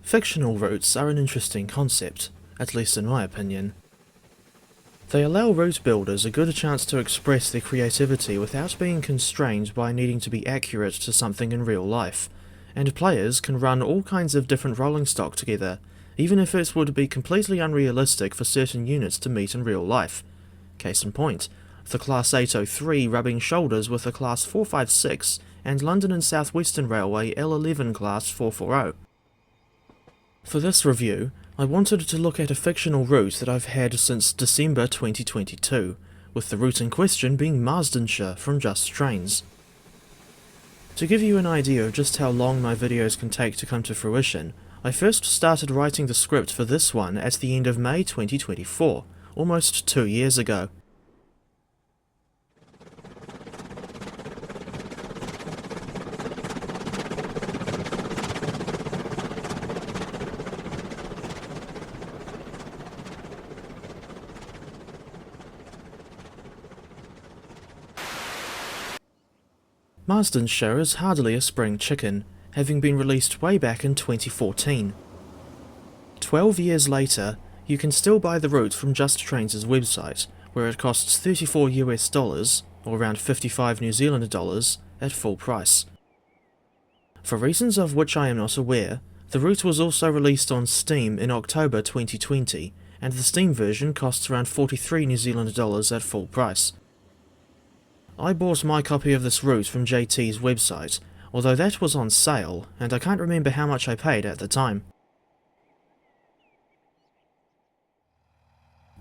Fictional routes are an interesting concept, at least in my opinion. They allow route builders a good chance to express their creativity without being constrained by needing to be accurate to something in real life, and players can run all kinds of different rolling stock together, even if it would be completely unrealistic for certain units to meet in real life. Case in point, the Class 803 rubbing shoulders with the Class 456 and London and South Western Railway L11 Class 440. For this review, I wanted to look at a fictional route that I've had since December 2022, with the route in question being Marsdonshire from Just Trains. To give you an idea of just how long my videos can take to come to fruition, I first started writing the script for this one at the end of May 2024, almost 2 years ago. Marsdonshire is hardly a spring chicken, having been released way back in 2014. 12 years later, you can still buy the route from Just Trains' website, where it costs $34 or around 55 New Zealand dollars, at full price. For reasons of which I am not aware, the route was also released on Steam in October 2020, and the Steam version costs around 43 New Zealand dollars at full price. I bought my copy of this route from JT's website, although that was on sale, and I can't remember how much I paid at the time.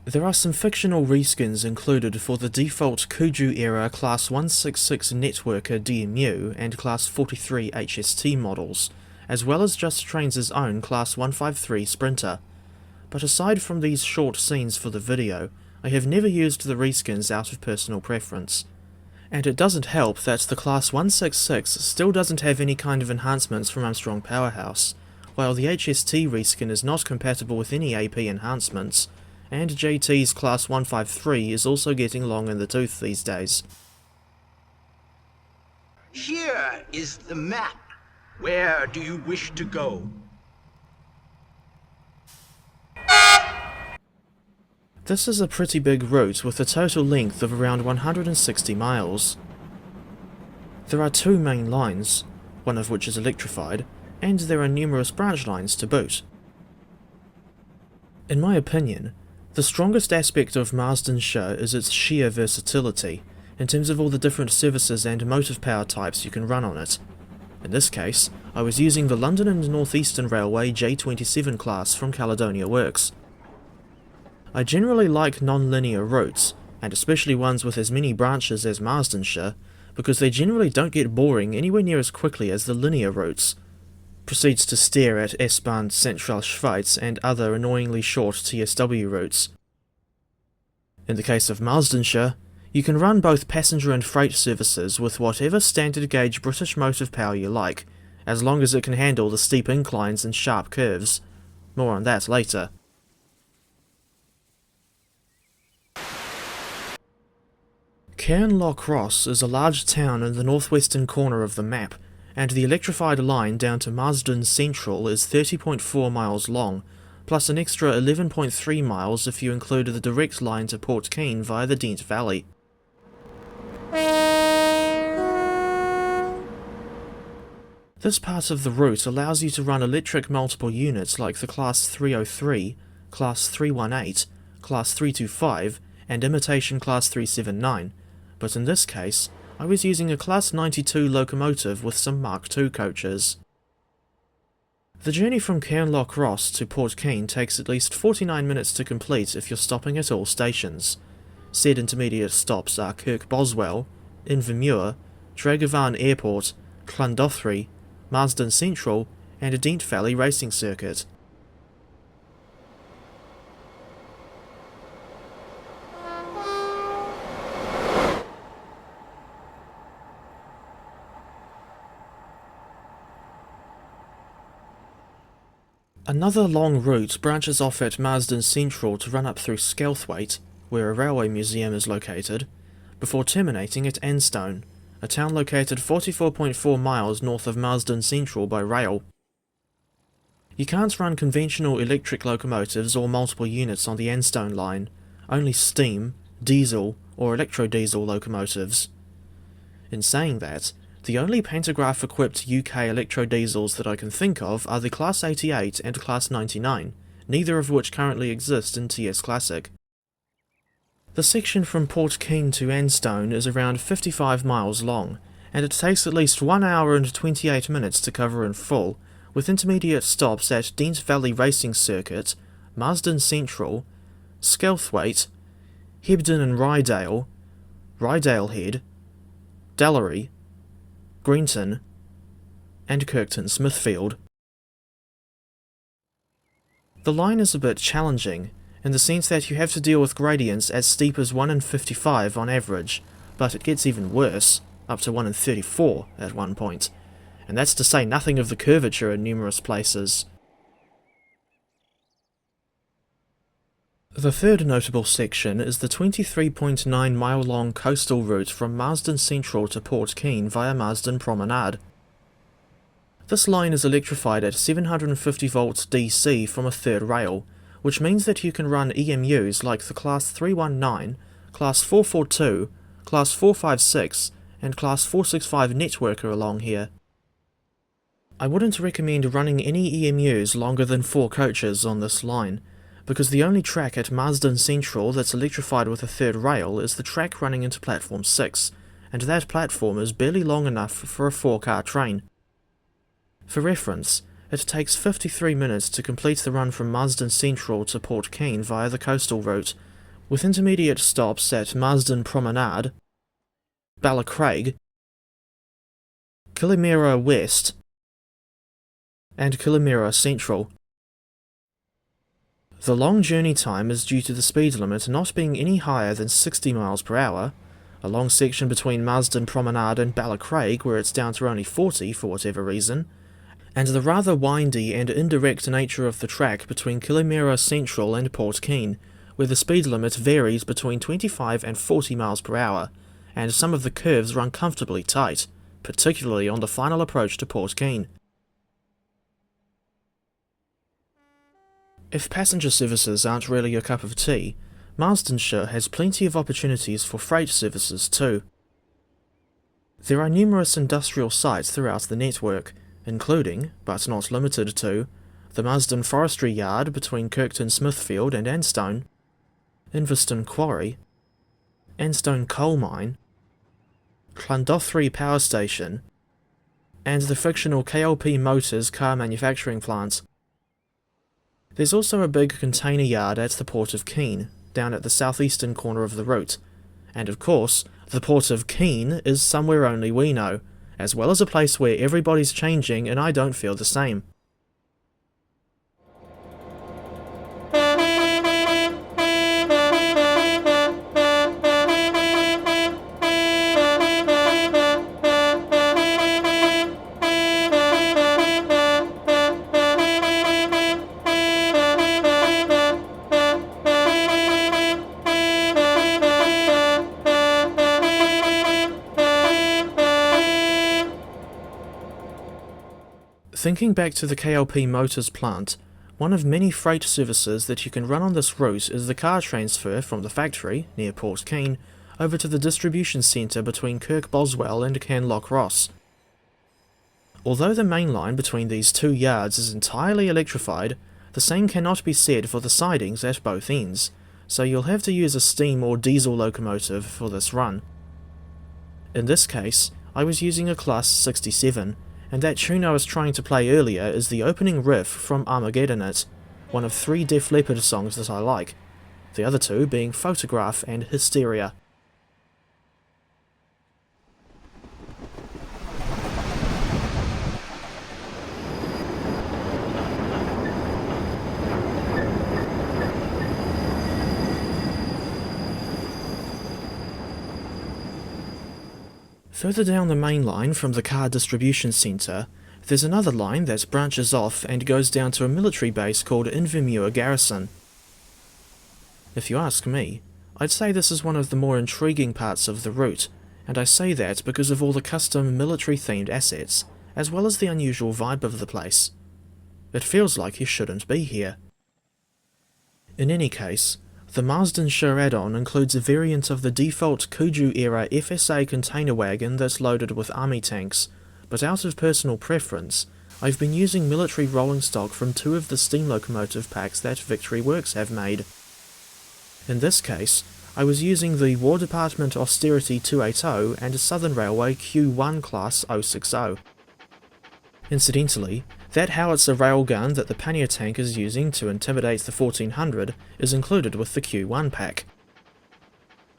There are some fictional reskins included for the default Kuju era Class 166 Networker DMU and Class 43 HST models, as well as Just Trains' own Class 153 Sprinter. But aside from these short scenes for the video, I have never used the reskins out of personal preference. And it doesn't help that the Class 166 still doesn't have any kind of enhancements from Armstrong Powerhouse, while the HST reskin is not compatible with any AP enhancements, and JT's Class 153 is also getting long in the tooth these days. Here is the map. Where do you wish to go? This is a pretty big route with a total length of around 160 miles. There are 2 main lines, one of which is electrified, and there are numerous branch lines to boot. In my opinion, the strongest aspect of Marsdonshire is its sheer versatility, in terms of all the different services and motive power types you can run on it. In this case, I was using the London and North Eastern Railway J27 class from Caledonia Works. I generally like non-linear routes, and especially ones with as many branches as Marsdonshire, because they generally don't get boring anywhere near as quickly as the linear routes. Proceeds to stare at S-Bahn Central Schweiz and other annoyingly short TSW routes. In the case of Marsdonshire, you can run both passenger and freight services with whatever standard gauge British motive power you like, as long as it can handle the steep inclines and sharp curves. More on that later. Cairnloch-Ross is a large town in the northwestern corner of the map, and the electrified line down to Marsden Central is 30.4 miles long, plus an extra 11.3 miles if you include the direct line to Port Keen via the Dent Valley. This part of the route allows you to run electric multiple units like the Class 303, Class 318, Class 325, and Imitation Class 379, but in this case, I was using a Class 92 locomotive with some Mark II coaches. The journey from Cairnloch-Ross to Port Keen takes at least 49 minutes to complete if you're stopping at all stations. Said intermediate stops are Kirk Boswell, Invermure, Dragavan Airport, Clondothry, Marsden Central, and a Dent Valley racing circuit. Another long route branches off at Marsden Central to run up through Skelthwaite, where a railway museum is located, before terminating at Anstone, a town located 44.4 miles north of Marsden Central by rail. You can't run conventional electric locomotives or multiple units on the Anstone line, only steam, diesel, or electro-diesel locomotives. In saying that, the only pantograph-equipped UK electro-diesels that I can think of are the Class 88 and Class 99, neither of which currently exist in TS Classic. The section from Port Keen to Anstone is around 55 miles long, and it takes at least 1 hour and 28 minutes to cover in full, with intermediate stops at Dent Valley Racing Circuit, Marsden Central, Skelthwaite, Hebden and Rydale, Rydale Head, Dallery, Greenton, and Kirkton Smithfield. The line is a bit challenging, in the sense that you have to deal with gradients as steep as 1 in 55 on average, but it gets even worse, up to 1 in 34 at one point, and that's to say nothing of the curvature in numerous places. The third notable section is the 23.9 mile long coastal route from Marsden Central to Port Keen via Marsden Promenade. This line is electrified at 750 volts DC from a third rail, which means that you can run EMUs like the Class 319, Class 442, Class 456, and Class 465 networker along here. I wouldn't recommend running any EMUs longer than 4 coaches on this line, because the only track at Marsden Central that's electrified with a third rail is the track running into Platform 6, and that platform is barely long enough for a 4-car train. For reference, it takes 53 minutes to complete the run from Marsden Central to Port Keen via the coastal route, with intermediate stops at Marsden Promenade, Ballacraig, Killimera West, and Killimera Central. The long journey time is due to the speed limit not being any higher than 60 miles per hour, a long section between Marsden Promenade and Ballacraig where it's down to only 40 for whatever reason, and the rather windy and indirect nature of the track between Killimera Central and Port Keen, where the speed limit varies between 25 and 40 miles per hour, and some of the curves run comfortably tight, particularly on the final approach to Port Keen. If passenger services aren't really your cup of tea, Marsdonshire has plenty of opportunities for freight services too. There are numerous industrial sites throughout the network, including, but not limited to, the Marsden Forestry Yard between Kirkton Smithfield and Anstone, Inverston Quarry, Anstone Coal Mine, Llandothri Power Station, and the fictional KLP Motors car manufacturing plant. There's also a big container yard at the Port of Keen, down at the southeastern corner of the route, and of course, the Port of Keen is somewhere only we know, as well as a place where everybody's changing and I don't feel the same. Thinking back to the KLP Motors plant, one of many freight services that you can run on this route is the car transfer from the factory, near Port Keen, over to the distribution centre between Kirk Boswell and Canlock Ross. Although the main line between these two yards is entirely electrified, the same cannot be said for the sidings at both ends, so you'll have to use a steam or diesel locomotive for this run. In this case, I was using a Class 67, and that tune I was trying to play earlier is the opening riff from Armageddon It, one of 3 Def Leppard songs that I like, the other 2 being Photograph and Hysteria. Further down the main line from the car distribution centre, there's another line that branches off and goes down to a military base called Invermere Garrison. If you ask me, I'd say this is one of the more intriguing parts of the route, and I say that because of all the custom military-themed assets, as well as the unusual vibe of the place. It feels like you shouldn't be here. In any case, the Marsdonshire add-on includes a variant of the default Kuju-era FSA container wagon that's loaded with army tanks, but out of personal preference, I've been using military rolling stock from 2 of the steam locomotive packs that Victory Works have made. In this case, I was using the War Department Austerity 280 and a Southern Railway Q1 class 060. Incidentally, that howitzer railgun that the pannier tank is using to intimidate the 1400 is included with the Q1 pack.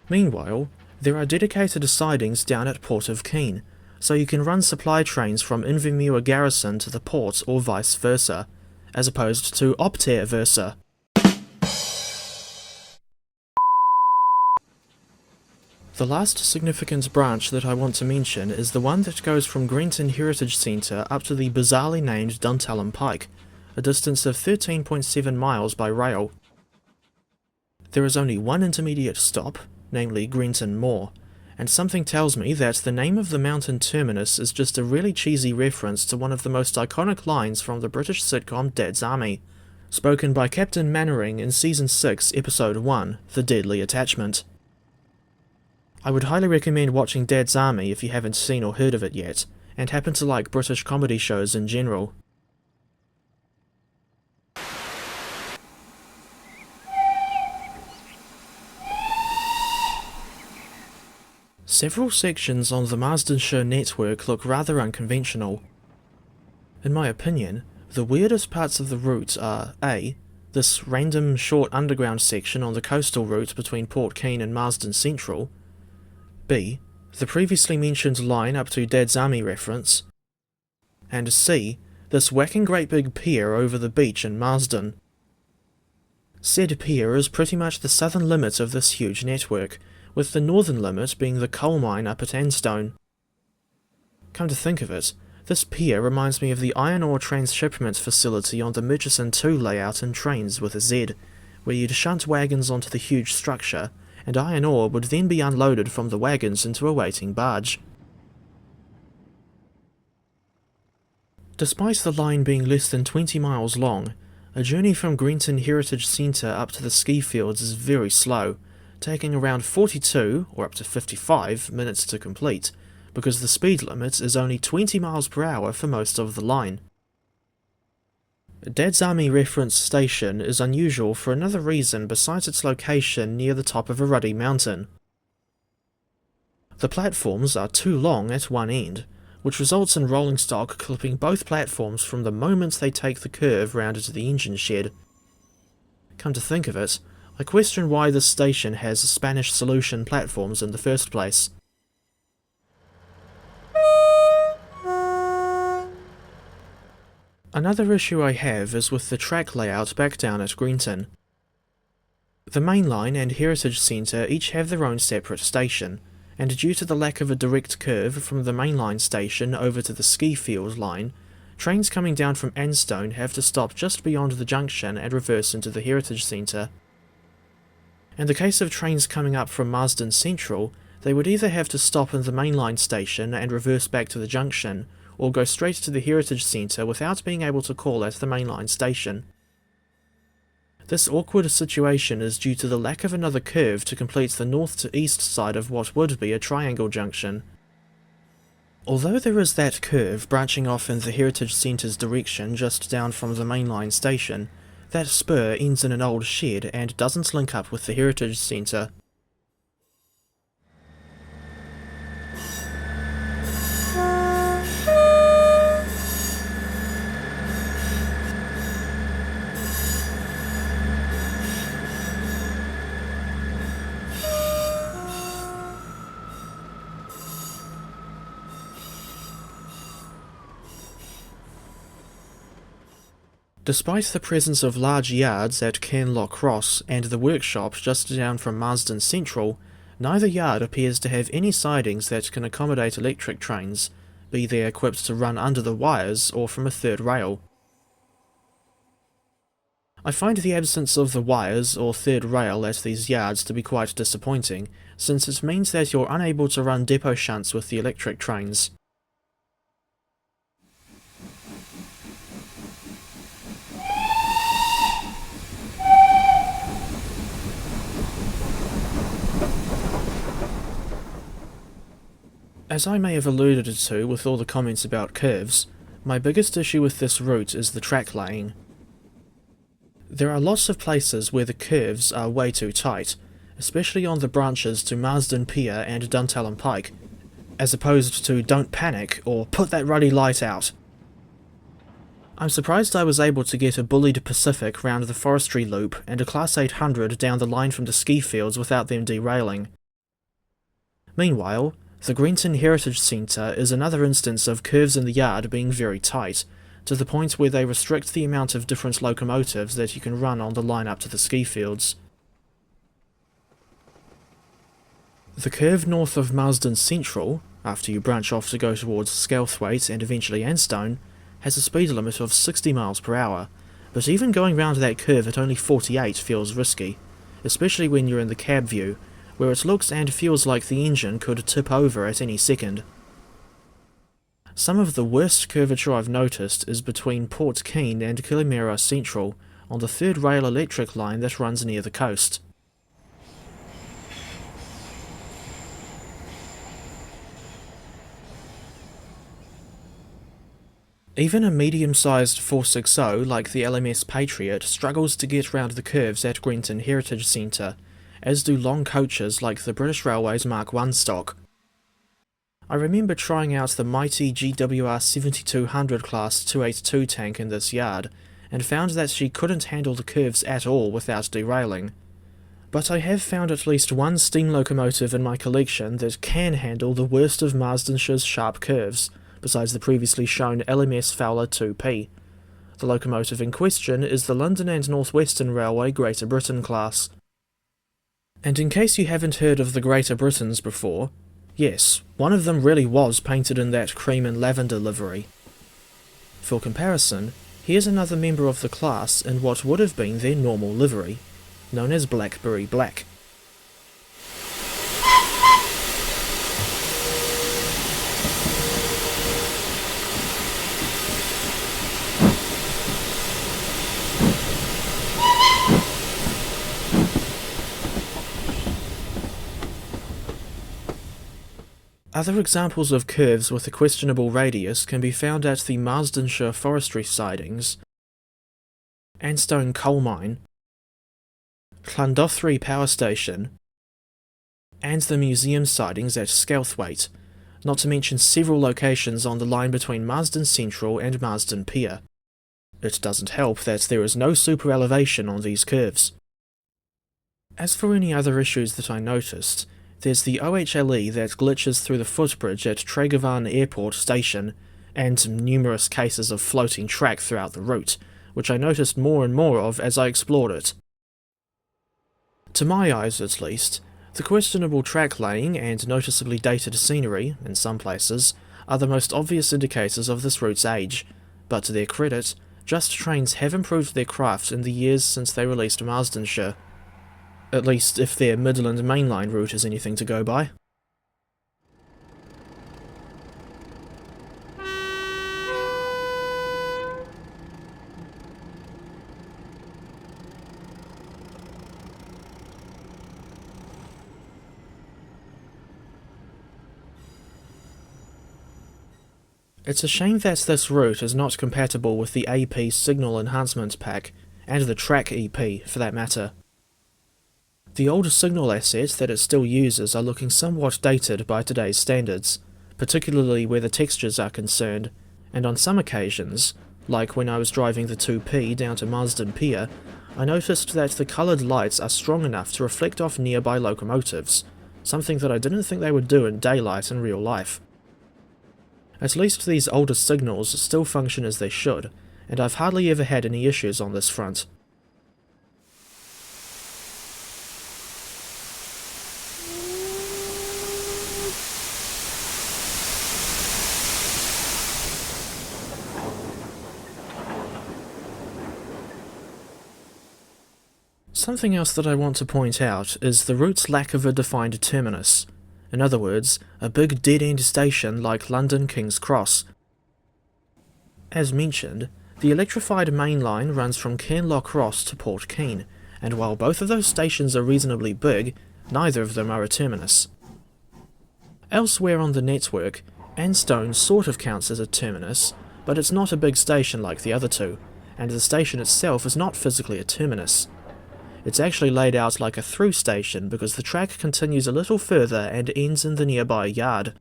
Meanwhile, there are dedicated sidings down at Port of Keene, so you can run supply trains from Invermere Garrison to the port or vice versa, as opposed to opter versa. The last significant branch that I want to mention is the one that goes from Grenton Heritage Centre up to the bizarrely named Duntulm Pike, a distance of 13.7 miles by rail. There is only one intermediate stop, namely Grenton Moor, and something tells me that the name of the mountain terminus is just a really cheesy reference to one of the most iconic lines from the British sitcom Dad's Army, spoken by Captain Mannering in Season 6, Episode 1, The Deadly Attachment. I would highly recommend watching Dad's Army if you haven't seen or heard of it yet, and happen to like British comedy shows in general. Several sections on the Marsdonshire network look rather unconventional. In my opinion, the weirdest parts of the route are A. This random short underground section on the coastal route between Port Keene and Marsden Central, B. the previously mentioned line up to Dad's Army reference, and C. this whacking great big pier over the beach in Marsden. Said pier is pretty much the southern limit of this huge network, with the northern limit being the coal mine up at Anstone. Come to think of it, this pier reminds me of the iron ore transshipment facility on the Murchison 2 layout in Trains with a Z, where you'd shunt wagons onto the huge structure, and iron ore would then be unloaded from the wagons into a waiting barge. Despite the line being less than 20 miles long, a journey from Grenton Heritage Centre up to the ski fields is very slow, taking around 42, or up to 55, minutes to complete, because the speed limit is only 20 miles per hour for most of the line. Dad's Army reference station is unusual for another reason besides its location near the top of a ruddy mountain. The platforms are too long at one end, which results in rolling stock clipping both platforms from the moment they take the curve round into the engine shed. Come to think of it, I question why this station has Spanish solution platforms in the first place. Another issue I have is with the track layout back down at Grenton. The main line and Heritage Centre each have their own separate station, and due to the lack of a direct curve from the mainline station over to the ski field line, trains coming down from Anstone have to stop just beyond the junction and reverse into the Heritage Centre. In the case of trains coming up from Marsden Central, they would either have to stop in the mainline station and reverse back to the junction, or go straight to the Heritage Centre without being able to call at the mainline station. This awkward situation is due to the lack of another curve to complete the north to east side of what would be a triangle junction. Although there is that curve branching off in the Heritage Centre's direction just down from the mainline station, that spur ends in an old shed and doesn't link up with the Heritage Centre. Despite the presence of large yards at Cairnlough Cross and the workshop just down from Marsden Central, neither yard appears to have any sidings that can accommodate electric trains, be they equipped to run under the wires or from a third rail. I find the absence of the wires or third rail at these yards to be quite disappointing, since it means that you're unable to run depot shunts with the electric trains. As I may have alluded to with all the comments about curves, my biggest issue with this route is the track laying. There are lots of places where the curves are way too tight, especially on the branches to Marsden Pier and Duntallen Pike, as opposed to Don't Panic or Put That Ruddy Light Out. I'm surprised I was able to get a bullied Pacific round the forestry loop and a Class 800 down the line from the ski fields without them derailing. Meanwhile, the Grenton Heritage Centre is another instance of curves in the yard being very tight, to the point where they restrict the amount of different locomotives that you can run on the line up to the ski fields. The curve north of Marsden Central, after you branch off to go towards Skelthwaite and eventually Anstone, has a speed limit of 60 miles per hour, but even going round that curve at only 48 feels risky, especially when you're in the cab view, where it looks and feels like the engine could tip over at any second. Some of the worst curvature I've noticed is between Port Keen and Killimera Central, on the third rail electric line that runs near the coast. Even a medium-sized 460 like the LMS Patriot struggles to get round the curves at Grenton Heritage Centre, as do long coaches like the British Railways Mark I stock. I remember trying out the mighty GWR 7200 class 282 tank in this yard, and found that she couldn't handle the curves at all without derailing. But I have found at least one steam locomotive in my collection that can handle the worst of Marsdonshire's sharp curves, besides the previously shown LMS Fowler 2P. The locomotive in question is the London and North Western Railway Greater Britain class. And in case you haven't heard of the Greater Britons before, yes, one of them really was painted in that cream and lavender livery. For comparison, here's another member of the class in what would have been their normal livery, known as Blackberry Black. Other examples of curves with a questionable radius can be found at the Marsdonshire forestry sidings, Anstone coal mine, Llandothri power station, and the museum sidings at Skelthwaite, not to mention several locations on the line between Marsden Central and Marsden Pier. It doesn't help that there is no super elevation on these curves. As for any other issues that I noticed, there's the OHLE that glitches through the footbridge at Tregavan Airport Station, and numerous cases of floating track throughout the route, which I noticed more and more of as I explored it. To my eyes at least, the questionable track laying and noticeably dated scenery, in some places, are the most obvious indicators of this route's age, but to their credit, Just Trains have improved their craft in the years since they released Marsdonshire. At least if their Midland mainline route is anything to go by. It's a shame that this route is not compatible with the AP Signal Enhancement Pack, and the Track EP for that matter. The old signal assets that it still uses are looking somewhat dated by today's standards, particularly where the textures are concerned, and on some occasions, like when I was driving the 2P down to Marsden Pier, I noticed that the coloured lights are strong enough to reflect off nearby locomotives, something that I didn't think they would do in daylight in real life. At least these older signals still function as they should, and I've hardly ever had any issues on this front. Something else that I want to point out is the route's lack of a defined terminus. In other words, a big dead-end station like London King's Cross. As mentioned, the electrified main line runs from Cairnlough Cross to Port Keen, and while both of those stations are reasonably big, neither of them are a terminus. Elsewhere on the network, Anstone sort of counts as a terminus, but it's not a big station like the other two, and the station itself is not physically a terminus. It's actually laid out like a through station because the track continues a little further and ends in the nearby yard.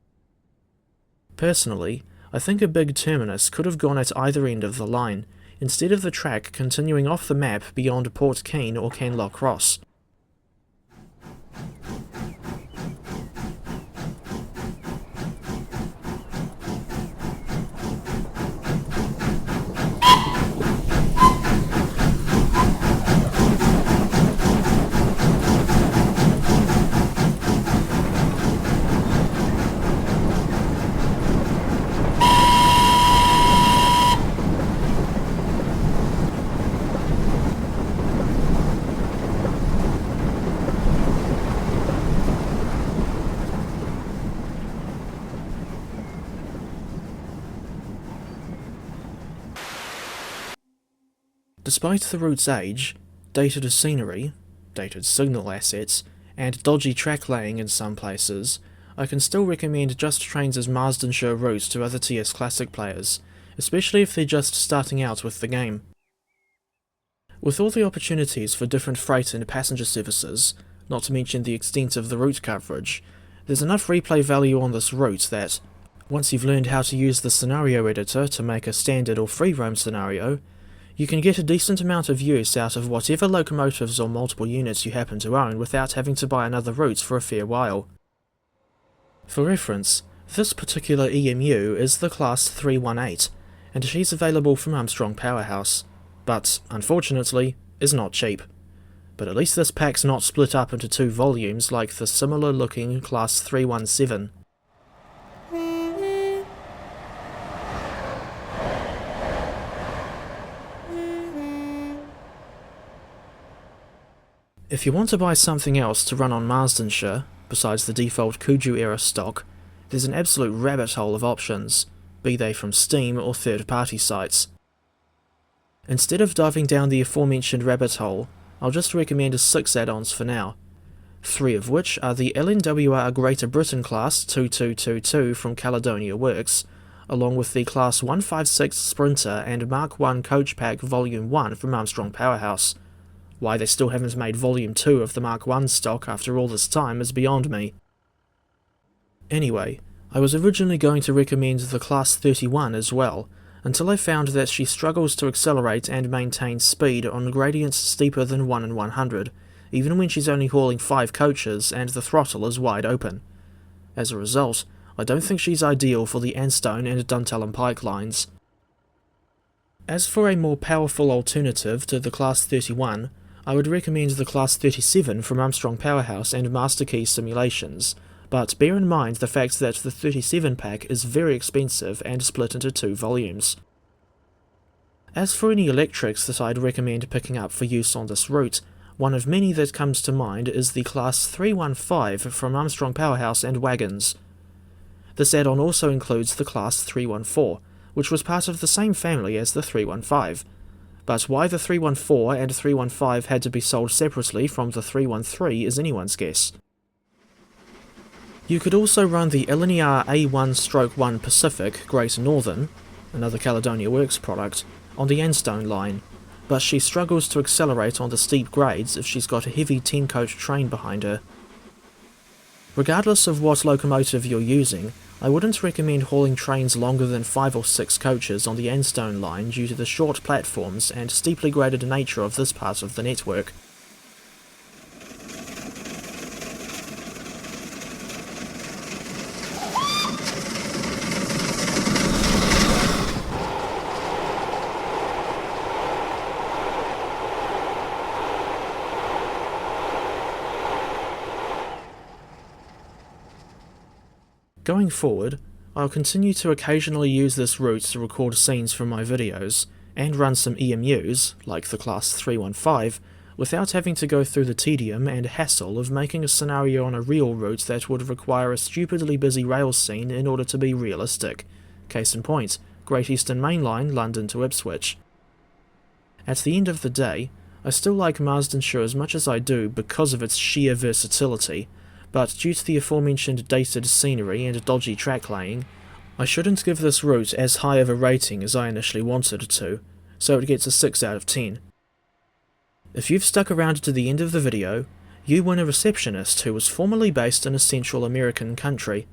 Personally, I think a big terminus could have gone at either end of the line, instead of the track continuing off the map beyond Port Keen or Canlock Cross. Despite the route's age, dated scenery, dated signal assets, and dodgy track laying in some places, I can still recommend Just Trains' Marsdonshire route to other TS Classic players, especially if they're just starting out with the game. With all the opportunities for different freight and passenger services, not to mention the extent of the route coverage, there's enough replay value on this route that, once you've learned how to use the scenario editor to make a standard or free roam scenario, you can get a decent amount of use out of whatever locomotives or multiple units you happen to own without having to buy another route for a fair while. For reference, this particular EMU is the Class 318, and she's available from Armstrong Powerhouse, but, unfortunately, is not cheap. But at least this pack's not split up into 2 volumes like the similar looking Class 317. If you want to buy something else to run on Marsdonshire, besides the default Kuju era stock, there's an absolute rabbit hole of options, be they from Steam or third-party sites. Instead of diving down the aforementioned rabbit hole, I'll just recommend 6 add-ons for now, 3 of which are the LNWR Greater Britain Class 2222 from Caledonia Works, along with the Class 156 Sprinter and Mark 1 Coach Pack Volume 1 from Armstrong Powerhouse. Why they still haven't made Volume 2 of the Mark 1 stock after all this time is beyond me. Anyway, I was originally going to recommend the Class 31 as well, until I found that she struggles to accelerate and maintain speed on gradients steeper than 1 in 100, even when she's only hauling 5 coaches and the throttle is wide open. As a result, I don't think she's ideal for the Anstone and Duntulm Pike lines. As for a more powerful alternative to the Class 31, I would recommend the Class 37 from Armstrong Powerhouse and Master Key Simulations, but bear in mind the fact that the 37 pack is very expensive and split into 2 volumes. As for any electrics that I'd recommend picking up for use on this route, one of many that comes to mind is the Class 315 from Armstrong Powerhouse and Wagons. This add-on also includes the Class 314, which was part of the same family as the 315. But why the 314 and 315 had to be sold separately from the 313 is anyone's guess. You could also run the LNER A1/1 Pacific Great Northern, another Caledonia Works product, on the Anstone line, but she struggles to accelerate on the steep grades if she's got a heavy 10-coach train behind her. Regardless of what locomotive you're using, I wouldn't recommend hauling trains longer than 5 or 6 coaches on the Anstone line due to the short platforms and steeply graded nature of this part of the network. Going forward, I'll continue to occasionally use this route to record scenes from my videos, and run some EMUs, like the Class 315, without having to go through the tedium and hassle of making a scenario on a real route that would require a stupidly busy rail scene in order to be realistic. Case in point, Great Eastern Main Line, London to Ipswich. At the end of the day, I still like Marsdonshire as much as I do because of its sheer versatility, but due to the aforementioned dated scenery and dodgy track laying, I shouldn't give this route as high of a rating as I initially wanted to, so it gets a 6 out of 10. If you've stuck around to the end of the video, you win a receptionist who was formerly based in a Central American country.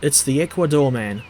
It's the Ecuador Man.